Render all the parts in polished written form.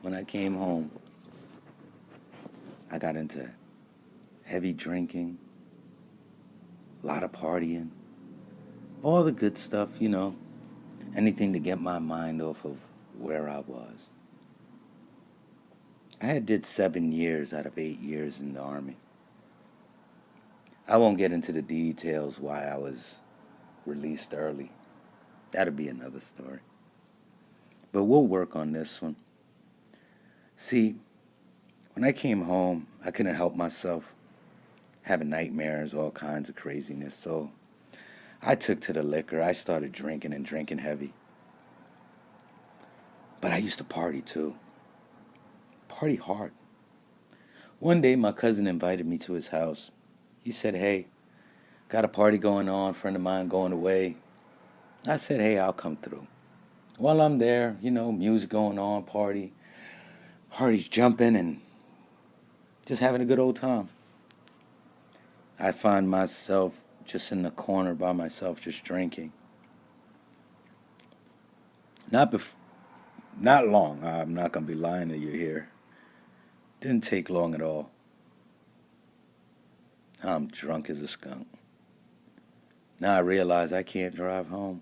When I came home, I got into heavy drinking, a lot of partying, all the good stuff, anything to get my mind off of where I was. I had did 7 years out of 8 years in the Army. I won't get into the details why I was released early. That'll be another story. But we'll work on this one. See, when I came home, I couldn't help myself, having nightmares, all kinds of craziness. So I took to the liquor. I started drinking and drinking heavy. But I used to party too. Party hard. One day, my cousin invited me to his house. He said, "Hey, got a party going on, friend of mine going away." I said, "Hey, I'll come through." While I'm there, music going on, parties jumping and just having a good old time. I find myself just in the corner by myself, just drinking. Not bef- Not long. I'm not gonna be lying to you here. Didn't take long at all. I'm drunk as a skunk. Now I realize I can't drive home.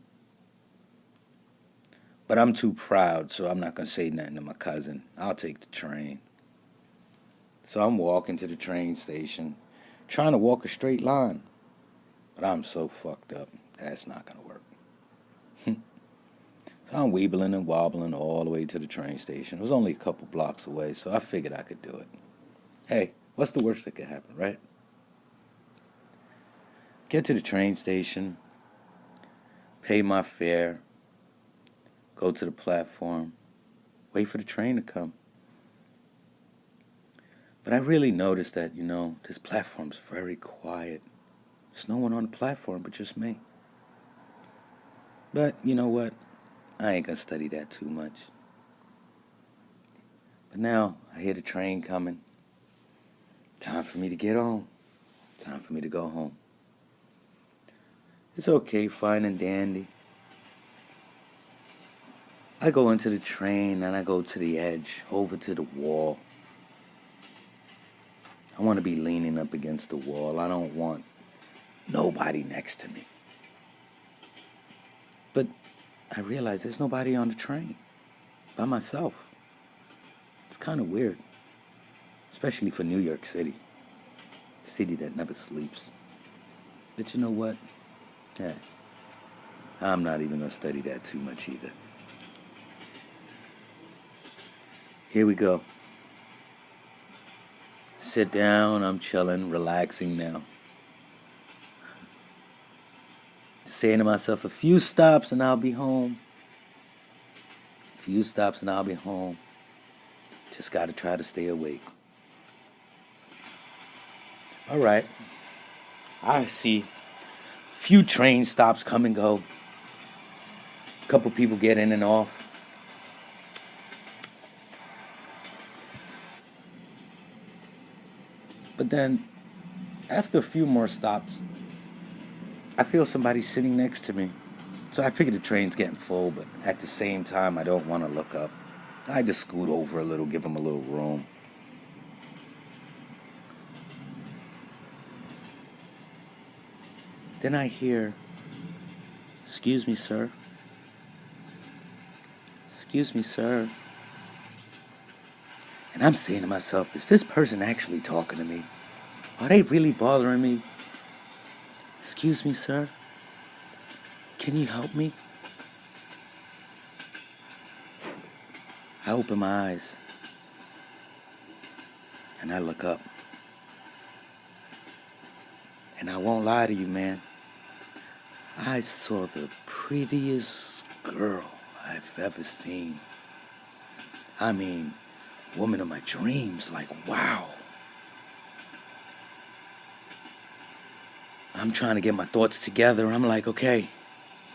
But I'm too proud, so I'm not gonna say nothing to my cousin. I'll take the train. So I'm walking to the train station, trying to walk a straight line. But I'm so fucked up, that's not gonna work. So I'm weebling and wobbling all the way to the train station. It was only a couple blocks away, so I figured I could do it. Hey, what's the worst that could happen, right? Get to the train station, pay my fare, go to the platform, wait for the train to come. But I really noticed that, this platform's very quiet. There's no one on the platform but just me. But you know what? I ain't gonna study that too much. But now I hear the train coming. Time for me to get on. Time for me to go home. It's okay, fine and dandy. I go into the train and I go to the edge, over to the wall. I want to be leaning up against the wall. I don't want nobody next to me. But I realize there's nobody on the train. By myself. It's kind of weird. Especially for New York City. A city that never sleeps. But you know what? Yeah. I'm not even going to study that too much either. Here we go. Sit down, I'm chilling, relaxing now. Saying to myself, a few stops and I'll be home. A few stops and I'll be home. Just gotta try to stay awake. All right. I see few train stops come and go. A couple people get in and off. But then, after a few more stops, I feel somebody sitting next to me. So I figure the train's getting full, but at the same time, I don't want to look up. I just scoot over a little, give them a little room. Then I hear, "Excuse me, sir. Excuse me, sir." And I'm saying to myself, is this person actually talking to me? Are they really bothering me? "Excuse me, sir. Can you help me?" I open my eyes and I look up. And I won't lie to you, man. I saw the prettiest girl I've ever seen. I mean, woman of my dreams, like, wow. I'm trying to get my thoughts together. I'm like, okay,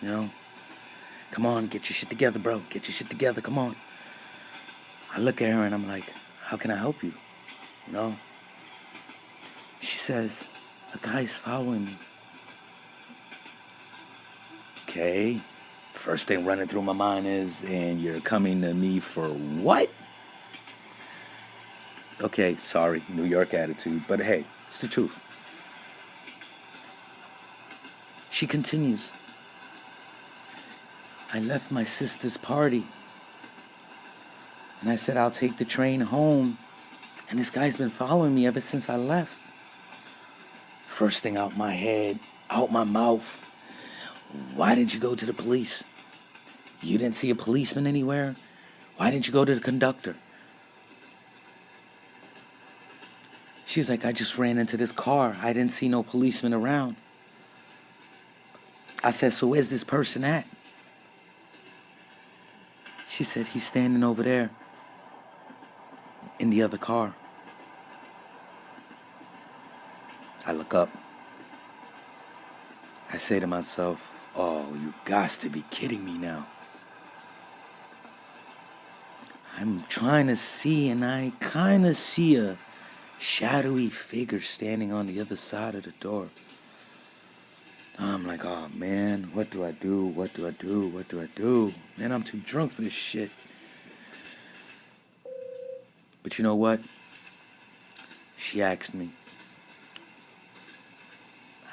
come on, get your shit together, bro. Get your shit together, come on. I look at her and I'm like, how can I help you? She says, a guy's following me. Okay. First thing running through my mind is, and you're coming to me for what? Okay, sorry, New York attitude, but hey, it's the truth. She continues, I left my sister's party, and I said I'll take the train home, and this guy's been following me ever since I left. First thing out my head, out my mouth, why didn't you go to the police? You didn't see a policeman anywhere? Why didn't you go to the conductor? She's like, I just ran into this car. I didn't see no policeman around. I said, so where's this person at? She said, he's standing over there in the other car. I look up. I say to myself, oh, you got to be kidding me now. I'm trying to see, and I kind of see a shadowy figure standing on the other side of the door. I'm like, oh man, what do I do? What do I do? What do I do? Man, I'm too drunk for this shit. But you know what? She asked me.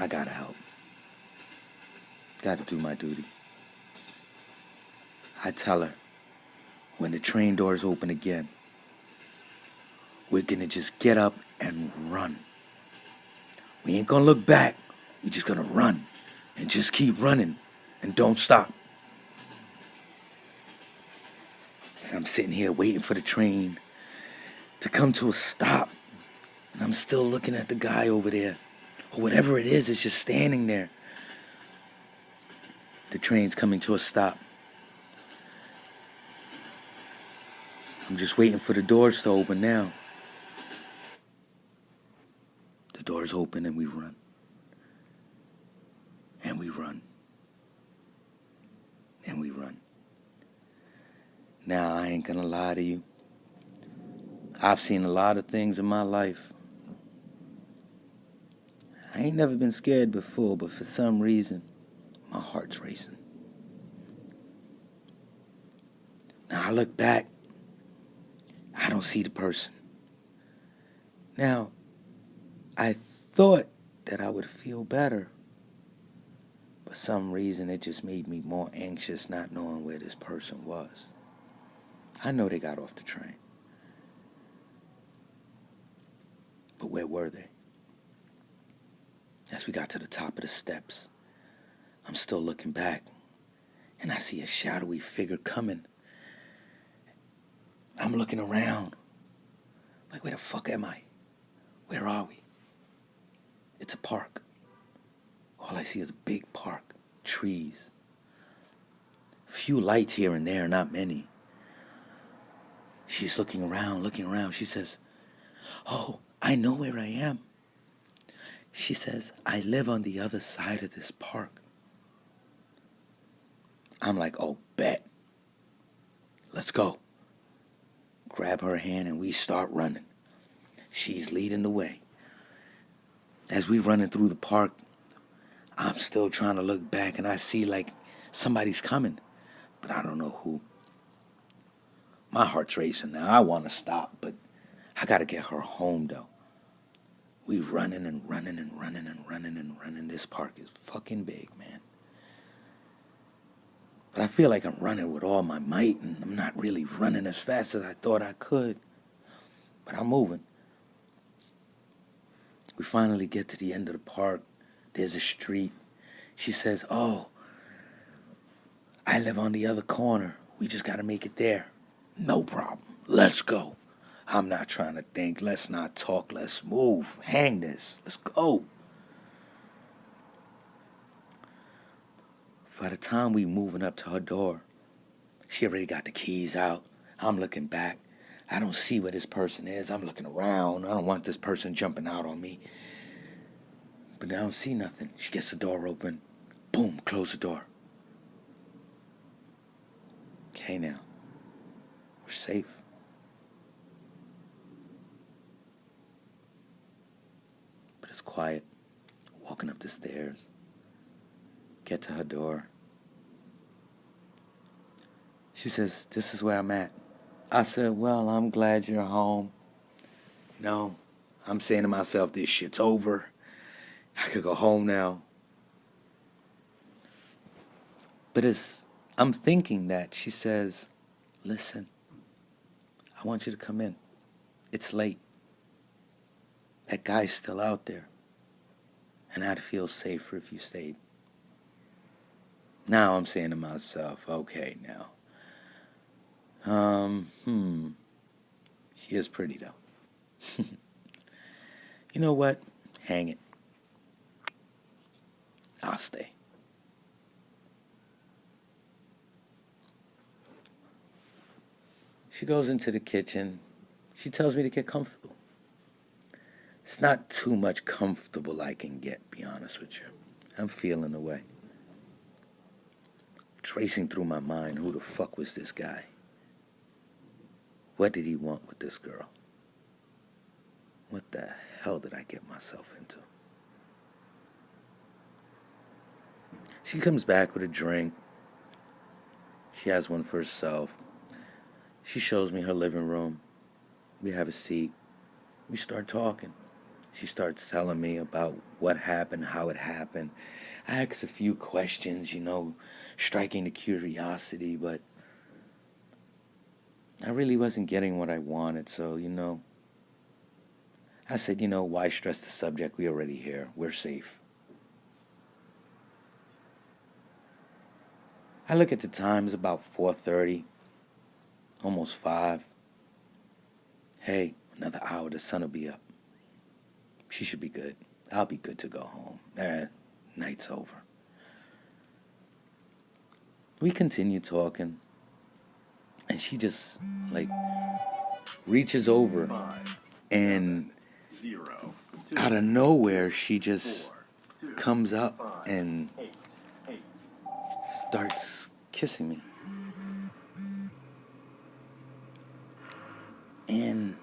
I gotta help. Gotta do my duty. I tell her, when the train doors open again, we're gonna just get up and run. We ain't gonna look back. We're just gonna run and just keep running and don't stop. So I'm sitting here waiting for the train to come to a stop, and I'm still looking at the guy over there, or whatever it is just standing there. The train's coming to a stop. I'm just waiting for the doors to open now. The doors open and we run. And we run. And we run. Now, I ain't gonna lie to you. I've seen a lot of things in my life. I ain't never been scared before, but for some reason, my heart's racing. Now, I look back. I don't see the person. Now, I thought that I would feel better. For some reason, it just made me more anxious not knowing where this person was. I know they got off the train. But where were they? As we got to the top of the steps, I'm still looking back, and I see a shadowy figure coming. I'm looking around, like, where the fuck am I? Where are we? It's a park. All I see is a big park, trees. A few lights here and there, not many. She's looking around. She says, oh, I know where I am. She says, I live on the other side of this park. I'm like, oh, bet. Let's go. Grab her hand and we start running. She's leading the way. As we running through the park, I'm still trying to look back, and I see like somebody's coming, but I don't know who. My heart's racing now. I want to stop, but I got to get her home, though. We running and running and running and running and running. This park is fucking big, man. But I feel like I'm running with all my might, and I'm not really running as fast as I thought I could. But I'm moving. We finally get to the end of the park. There's a street. She says, oh, I live on the other corner. We just got to make it there. No problem. Let's go. I'm not trying to think. Let's not talk. Let's move. Hang this. Let's go. By the time we moving up to her door, she already got the keys out. I'm looking back. I don't see where this person is. I'm looking around. I don't want this person jumping out on me. But I don't see nothing. She gets the door open. Boom, close the door. Okay, now. We're safe. But it's quiet. Walking up the stairs. Get to her door. She says, this is where I'm at. I said, well, I'm glad you're home. No, I'm saying to myself, this shit's over. I could go home now. But as I'm thinking that, she says, listen, I want you to come in. It's late. That guy's still out there. And I'd feel safer if you stayed. Now I'm saying to myself, okay, now. She is pretty, though. You know what? Hang it. I'll stay. She goes into the kitchen. She tells me to get comfortable. It's not too much comfortable I can get, be honest with you. I'm feeling away. Tracing through my mind, who the fuck was this guy? What did he want with this girl? What the hell did I get myself into? She comes back with a drink. She has one for herself. She shows me her living room. We have a seat. We start talking. She starts telling me about what happened, how it happened. I ask a few questions, striking the curiosity, but I really wasn't getting what I wanted, so, I said, why stress the subject? We already here. We're safe. I look at the time. It's about 4:30, almost 5. Hey, another hour, the sun will be up. She should be good. I'll be good to go home. Night's over. We continue talking, and she just, reaches over, and out of nowhere, she just comes up and starts kissing me. And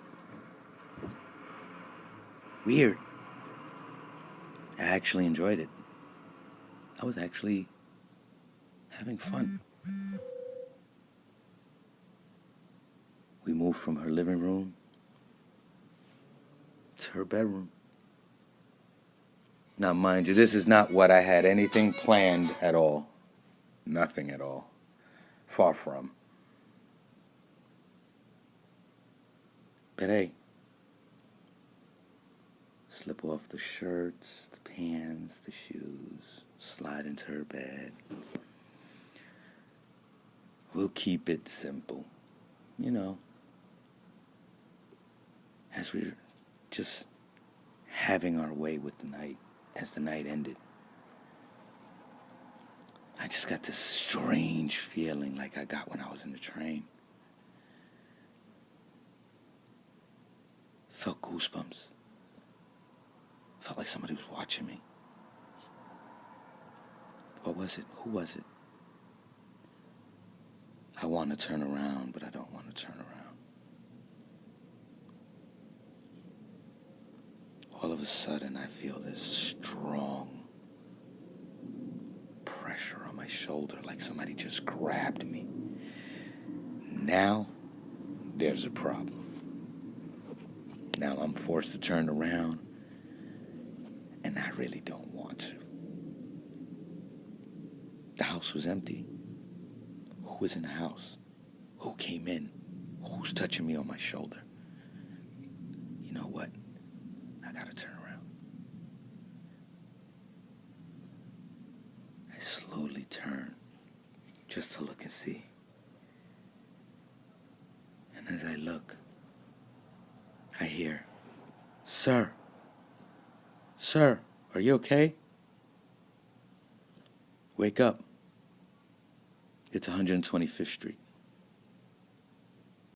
weird. I actually enjoyed it. I was actually having fun. We moved from her living room to her bedroom. Now, mind you, this is not what I had anything planned at all. Nothing at all. Far from. But hey, slip off the shirts, the pants, the shoes, slide into her bed. We'll keep it simple, as we're just having our way with the night, as the night ended. I just got this strange feeling like I got when I was in the train. Felt goosebumps. Felt like somebody was watching me. What was it? Who was it? I want to turn around, but I don't want to turn around. All of a sudden, I feel this strong pressure on my shoulder, like somebody just grabbed me. Now, there's a problem. Now I'm forced to turn around, and I really don't want to. The house was empty. Who was in the house? Who came in? Who's touching me on my shoulder? You know what? I gotta turn around. I slowly turn just to look and see. And as I look, I hear, "Sir, sir, are you okay? Wake up. It's 125th Street.